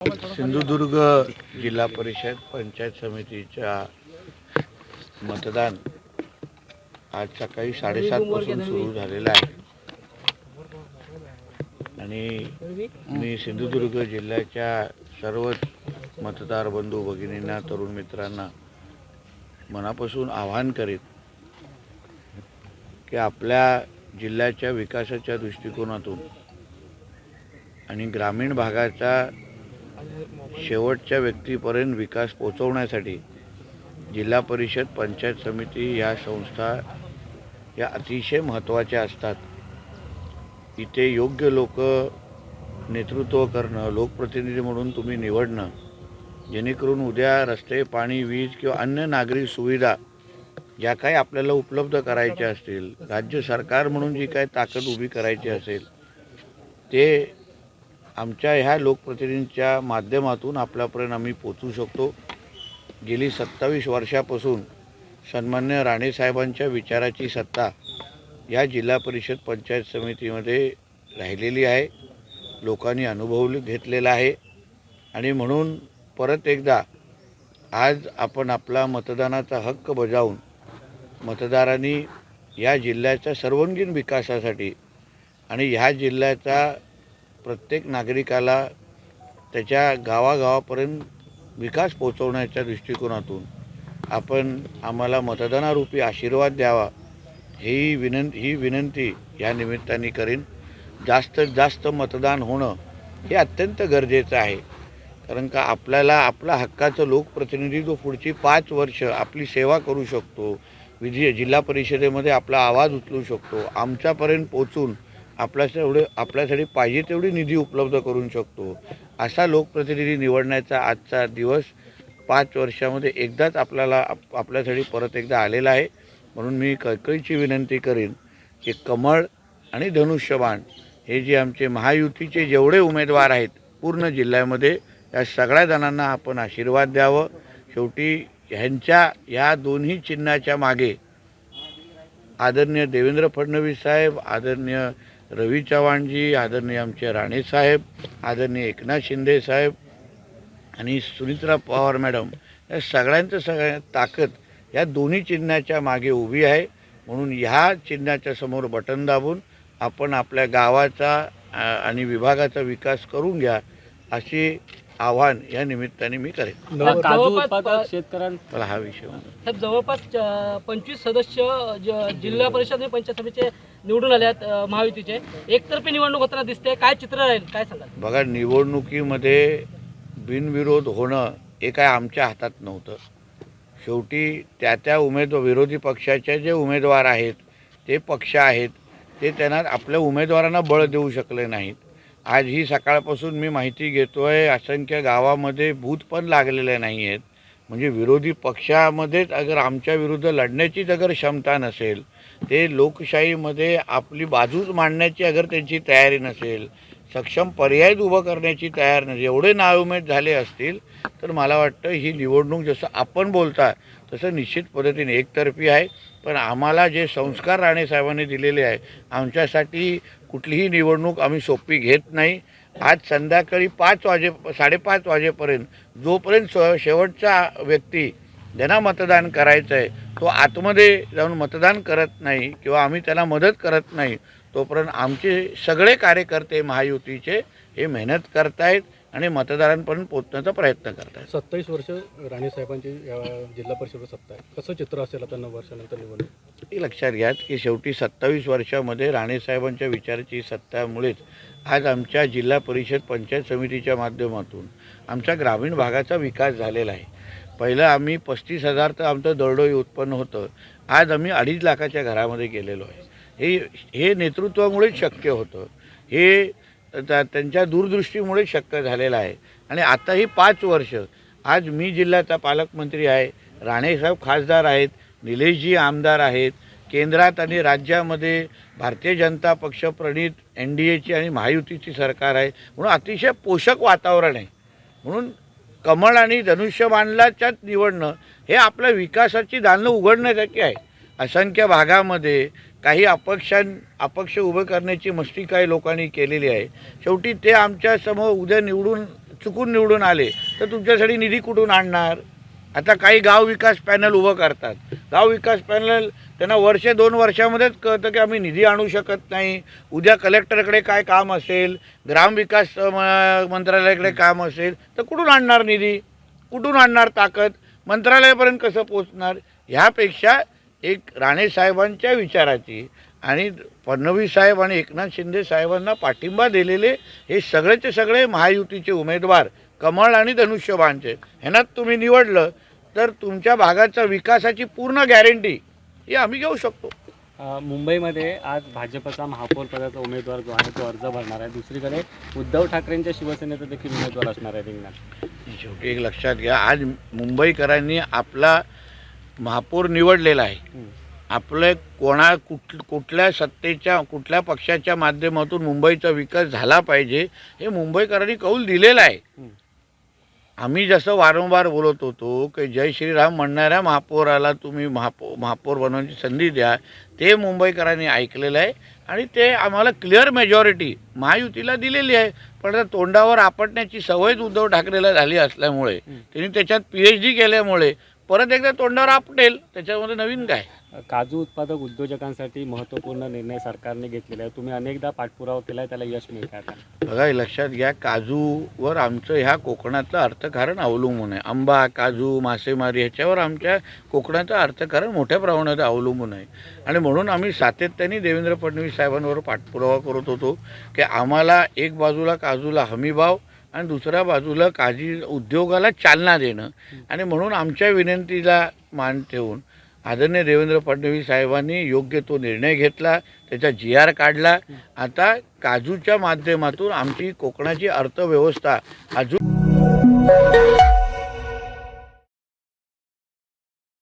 सिंधुदुर्ग जिल्हा परिषद पंचायत समितीच्या मतदान आज सकाळी 7:30 पासून सुरू झालेलं आहे आणि मी सिंधुदुर्ग जिल्ह्याच्या सर्व मतदार बंधू भगिनींना तरुण मित्रांना मनापासून आवाहन करीत की आपल्या जिल्ह्याच्या विकासाच्या दृष्टिकोनातून आणि ग्रामीण भागाचा शेवटच्या व्यक्तीपर्यंत विकास पोहोचवण्यासाठी जिल्हा परिषद पंचायत समिती या संस्था या अतिशय महत्त्वाच्या असतात। इथे योग्य लोक नेतृत्व करणं, लोकप्रतिनिधी म्हणून तुम्ही निवडणं, जेणेकरून उद्या रस्ते, पाणी, वीज किंवा अन्य नागरी सुविधा ज्या काही आपल्याला उपलब्ध करायच्या असतील, राज्य सरकार म्हणून जी काही ताकद उभी करायची असेल ते आमच्या ह्या लोकप्रतिनिधींच्या माध्यमातून आपल्यापर्यंत आम्ही पोचू शकतो। गेली 27 वर्षापासून सन्मान्य राणे साहेबांच्या विचाराची सत्ता या जिल्हा परिषद पंचायत समितीमध्ये राहिलेली आहे, लोकांनी अनुभव घेतलेला आहे आणि म्हणून परत एकदा आज आपण आपला मतदानाचा हक्क बजावून मतदारांनी या जिल्ह्याच्या सर्वांगीण विकासासाठी आणि ह्या जिल्ह्याचा प्रत्येक नागरिकाला त्याच्या गावागावापर्यंत विकास पोहोचवण्याच्या दृष्टिकोनातून आपण आम्हाला मतदानारूपी आशीर्वाद द्यावा ही विनंती या निमित्ताने करीन। जास्तीत जास्त मतदान होणं हे अत्यंत गरजेचं आहे, कारण का आपल्याला आपला हक्काचं लोकप्रतिनिधी जो पुढची 5 वर्ष आपली सेवा करू शकतो, जिल्हा परिषदेमध्ये आपला आवाज उचलू शकतो, आमच्यापर्यंत पोचून आपल्यासाठी पाहिजे तेवढी निधी उपलब्ध करू शकतो, असा लोकप्रतिनिधी निवडण्याचा आजचा दिवस 5 वर्षामध्ये एकदाच आपल्यासाठी परत एकदा आलेला आहे। म्हणून मी कळकळीची विनंती करीन की कमळ आणि धनुष्यबाण हे जे आमचे महायुतीचे जेवढे उमेदवार आहेत पूर्ण जिल्ह्यामध्ये, या सगळ्या जणांना आपण आशीर्वाद द्यावं। शेवटी ह्या दोन्ही चिन्हाच्या मागे आदरणीय देवेंद्र फडणवीस साहेब, आदरणीय रवी चव्हाणजी, आदरणीय आमचे राणे साहेब, आदरणीय एकनाथ शिंदे साहेब आणि सुनीत्रा पवार मॅडम, या सगळ्या ताकद या दोन्ही चिन्हाच्या मागे उभी आहे। म्हणून ह्या चिन्हाच्या समोर बटन दाबून आपण आपल्या गावाचा आणि विभागाचा विकास करून घ्या, अशी आव्हान या निमित्ताने मी करेन। शेतकऱ्यांना हा विषय जवळपास 25 सदस्य जिल्हा परिषद आणि पंचायत समितीचे निवडून आल्यात महायुतीचे, एकतर्फी निवडणूक होताना दिसते, काय चित्र राहील, काय सांगाल? बघा, निवडणुकीमध्ये बिनविरोध होणं हे काय आमच्या हातात नव्हतं। शेवटी त्या विरोधी पक्षाचे जे उमेदवार आहेत ते पक्ष आहेत, ते त्यांना आपल्या उमेदवारांना बळ देऊ शकले नाहीत। आज ही सकाळपासून मी माहिती घेतोय, असंख्य गावामध्ये बूथ पण लागलेले नाही आहेत। म्हणजे विरोधी पक्षामध्येच अगर आमच्या विरुद्ध लढण्याचीच अगर क्षमता नसेल, ते लोकशाहीमध्ये आपली बाजूच मांडण्याची अगर त्यांची तयारी नसेल, सक्षम पर्याय उभं करण्याची तयार नसेल, एवढे नाउमेद झाले असतील, तर मला वाटतं ही निवडणूक जसं आपण बोलता तसं निश्चित पद्धतीने एकतर्फी आहे। पण आम्हाला जे संस्कार राणे साहेबांनी दिलेले आहे, आमच्यासाठी कुठलीही निवडणूक आम्ही सोपी घेत नाही। आज संध्याकाळी 5:30 वाजेपर्यंत जोपर्यंत शेवटचा व्यक्ती ज्यांना मतदान करायचं आहे तो आतमध्ये जाऊन मतदान करत नाही किंवा आम्ही त्याला मदत करत नाही, तोपर्यंत आमचे सगळे कार्यकर्ते महायुतीचे हे मेहनत करतायत आणि मतदारांपर्यंत पोहोचण्याचा प्रयत्न करतायत। 27 वर्ष राणे साहेबांची जिल्हा परिषद सत्ता आहे, कसं चित्र असेल आता 9 वर्षानंतर निवडणूक? हे लक्षात घ्या की शेवटी 27 वर्षामध्ये राणे साहेबांच्या विचाराची सत्तामुळेच आज आमच्या जिल्हा परिषद पंचायत समितीच्या माध्यमातून आमच्या ग्रामीण भागाचा विकास झालेला आहे। पहिलं आम्ही 35,000 तर आमचं दरडोई उत्पन्न होतं, आज आम्ही 2.5 लाखाच्या घरामध्ये गेलेलो आहे। हे नेतृत्वामुळेच शक्य होतं, हे त्यांच्या दूरदृष्टीमुळे शक्य झालेलं आहे। आणि आता ही 5 वर्ष आज मी जिल्ह्याचा पालकमंत्री आहे, राणेसाहेब खासदार आहेत, निलेशजी आमदार आहेत, केंद्रात आणि राज्यामध्ये भारतीय जनता पक्ष प्रणित NDAची आणि महायुतीची सरकार आहे, म्हणून अतिशय पोषक वातावरण आहे। म्हणून कमळ आणि धनुष्यबाणाच्याच निवडणं हे आपल्या विकासाची दालनं उघडण्यासाठी आहे। असंख्य भागामध्ये काही अपक्ष उभं करण्याची मस्ती काही लोकांनी केलेली आहे। शेवटी ते आमच्या समोर उद्या निवडून चुकून निवडून आले तर तुमच्यासाठी निधी कुठून आणणार? आता काही गाव विकास पॅनल उभं करतात. गाव विकास पॅनल त्यांना 1-2 वर्षामध्येच कळतं की आम्ही निधी आणू शकत नाही. उद्या कलेक्टरकडे काय काम असेल, ग्रामविकास मंत्रालयाकडे काम असेल तर कुठून आणणार निधी? कुठून आणणार ताकद? मंत्रालयापर्यंत कसं पोचणार? ह्यापेक्षा एक राणे साहेबांच्या विचाराची आणि फडणवीस साहेब आणि एकनाथ शिंदे साहेबांना पाठिंबा दिलेले हे सगळेचे सगळे महायुतीचे उमेदवार कमळ आणि धनुष्यबाणचे ह्यांनाच तुम्ही निवडलं तर तुमच्या भागाचा विकासाची पूर्ण गॅरंटी ही आम्ही घेऊ शकतो. मुंबईमध्ये आज भाजपचा महापौर पदाचा उमेदवार जो आहे तो अर्ज भरणार आहे. दुसरीकडे उद्धव ठाकरेंच्या शिवसेनेचा देखील उमेदवार असणार आहे रिंगणात. शेवटी एक लक्षात घ्या, आज मुंबईकरांनी आपला महापौर निवडलेला आहे. आपले कुठल्या सत्तेच्या कुठल्या पक्षाच्या माध्यमातून मुंबईचा विकास झाला पाहिजे हे मुंबईकरांनी कौल दिलेला आहे. आम्ही जसं वारंवार बोलत होतो की जय श्रीराम म्हणणाऱ्या महापौराला तुम्ही महापौर बनवण्याची संधी द्या, ते मुंबईकरांनी ऐकलेलं आहे आणि ते आम्हाला क्लिअर मेजॉरिटी महायुतीला दिलेली आहे. पण आता तोंडावर आपटण्याची सवयच उद्धव ठाकरेला झाली असल्यामुळे त्यांनी त्याच्यात PhD केल्यामुळे परत एकदा तोंडावर आपटेल, त्याच्यामध्ये नवीन काय. काजू उत्पादक उद्योजकांसाठी महत्त्वपूर्ण निर्णय सरकारने घेतलेला आहे. तुम्ही अनेकदा पाठपुरावा केला आहे, त्याला यश मिळत आहे का? बघा, हे लक्षात घ्या, काजूवर आमचं ह्या कोकणातलं अर्थकारण अवलंबून आहे. आंबा, काजू, मासेमारी ह्याच्यावर आमच्या कोकणाचं अर्थकारण मोठ्या प्रमाणात अवलंबून आहे. आणि म्हणून आम्ही सातत्याने देवेंद्र फडणवीस साहेबांवर पाठपुरावा करत होतो की आम्हाला एक बाजूला काजूला हमीभाव आणि दुसऱ्या बाजूला काजू उद्योगाला चालना देणं. आणि म्हणून आमच्या विनंतीला मान ठेवून आदरणीय देवेंद्र फडणवीस साहेबांनी योग्य तो निर्णय घेतला, त्याचा GR काढला. आता काजूच्या माध्यमातून आमची कोकणाची अर्थव्यवस्था अजून